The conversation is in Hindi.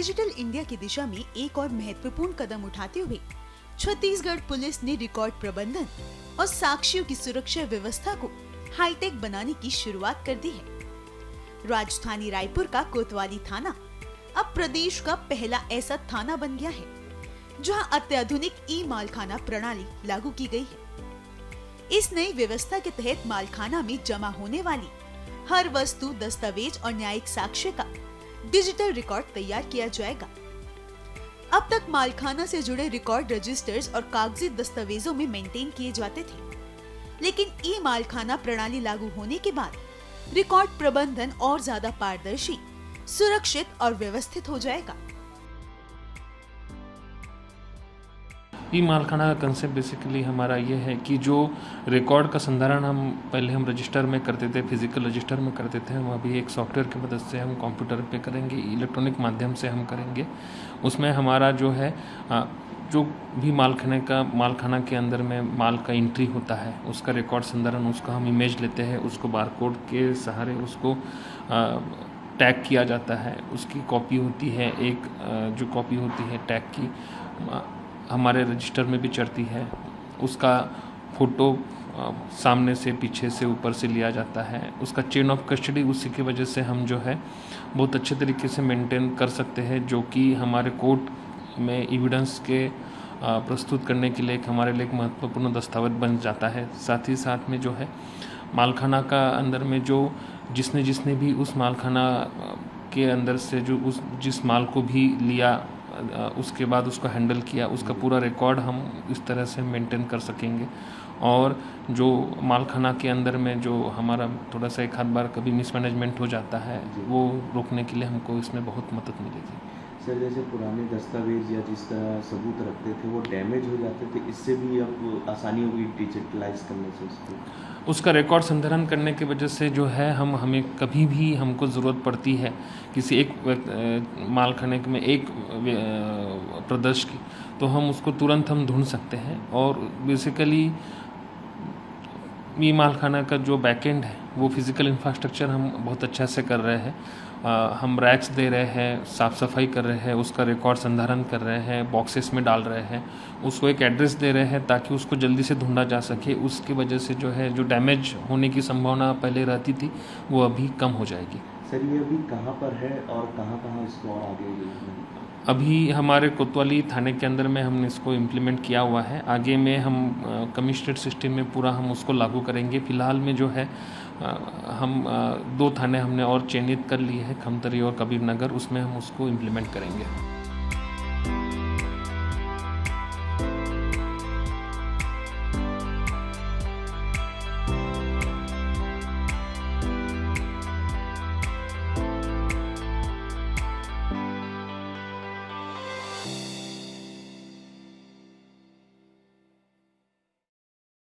डिजिटल इंडिया की दिशा में एक और महत्वपूर्ण कदम उठाते हुए छत्तीसगढ़ पुलिस ने रिकॉर्ड प्रबंधन और साक्ष्यों की सुरक्षा व्यवस्था को हाईटेक बनाने की शुरुआत कर दी है। राजधानी रायपुर का कोतवाली थाना अब प्रदेश का पहला ऐसा थाना बन गया है जहां अत्याधुनिक ई मालखाना प्रणाली लागू की गई है। इस नई व्यवस्था के तहत मालखाना में जमा होने वाली हर वस्तु, दस्तावेज और न्यायिक साक्ष्य का डिजिटल रिकॉर्ड तैयार किया जाएगा। अब तक मालखाना से जुड़े रिकॉर्ड रजिस्टर्स और कागजी दस्तावेजों में मेंटेन किए जाते थे, लेकिन ई मालखाना प्रणाली लागू होने के बाद रिकॉर्ड प्रबंधन और ज्यादा पारदर्शी, सुरक्षित और व्यवस्थित हो जाएगा। ई मालखाना का कंसेप्ट बेसिकली हमारा ये है कि जो रिकॉर्ड का संधारण पहले हम रजिस्टर में करते थे, फिजिकल रजिस्टर में करते थे, हम अभी एक सॉफ्टवेयर की मदद से हम कंप्यूटर पे करेंगे, इलेक्ट्रॉनिक माध्यम से हम करेंगे। उसमें हमारा जो है जो भी मालखाना के अंदर में माल का एंट्री होता है, उसका रिकॉर्ड संधारण, उसका हम इमेज लेते हैं, उसको बारकोड के सहारे उसको टैग किया जाता है। उसकी कॉपी होती है, एक जो कॉपी होती है टैग की हमारे रजिस्टर में भी चढ़ती है। उसका फ़ोटो सामने से, पीछे से, ऊपर से लिया जाता है। उसका चेन ऑफ कस्टडी उसी की वजह से हम जो है बहुत अच्छे तरीके से मेंटेन कर सकते हैं, जो कि हमारे कोर्ट में एविडेंस के प्रस्तुत करने के लिए हमारे लिए एक महत्वपूर्ण दस्तावेज बन जाता है। साथ ही साथ में जो है मालखाना का अंदर में जो जिसने भी उस मालखाना के अंदर से जो जिस माल को भी लिया, उसके बाद उसको हैंडल किया, उसका पूरा रिकॉर्ड हम इस तरह से मेंटेन कर सकेंगे। और जो मालखाना के अंदर में जो हमारा थोड़ा सा एक आध बार कभी मिसमैनेजमेंट हो जाता है, वो रोकने के लिए हमको इसमें बहुत मदद मिलेगी। सर, जैसे पुराने दस्तावेज या जिस तरह सबूत रखते थे वो डैमेज हो जाते थे, इससे भी अब आसानी होगी डिजिटलाइज करने से उसका रिकॉर्ड संधारण करने की वजह से जो है हमें कभी भी हमको ज़रूरत पड़ती है किसी एक मालखाने में एक प्रदर्श की, तो हम उसको तुरंत हम ढूंढ सकते हैं। और बेसिकली ई मालखाना का जो बैकएंड है वो फिज़िकल इंफ्रास्ट्रक्चर हम बहुत अच्छा से कर रहे हैं। हम रैक्स दे रहे हैं, साफ़ सफाई कर रहे हैं, उसका रिकॉर्ड संधारण कर रहे हैं, बॉक्सेस में डाल रहे हैं, उसको एक एड्रेस दे रहे हैं ताकि उसको जल्दी से ढूंढा जा सके। उसकी वजह से जो है जो डैमेज होने की संभावना पहले रहती थी वो अभी कम हो जाएगी। सर, ये अभी कहाँ पर है और कहाँ इसको और आगे? अभी हमारे कोतवाली थाने के अंदर में हमने इसको इम्प्लीमेंट किया हुआ है। आगे में हम कमिश्नरेट सिस्टम में पूरा हम उसको लागू करेंगे। फ़िलहाल में जो है हम 2 थाने हमने और चयनित कर लिए हैं, खमतरी और कबीर नगर, उसमें हम उसको इम्प्लीमेंट करेंगे।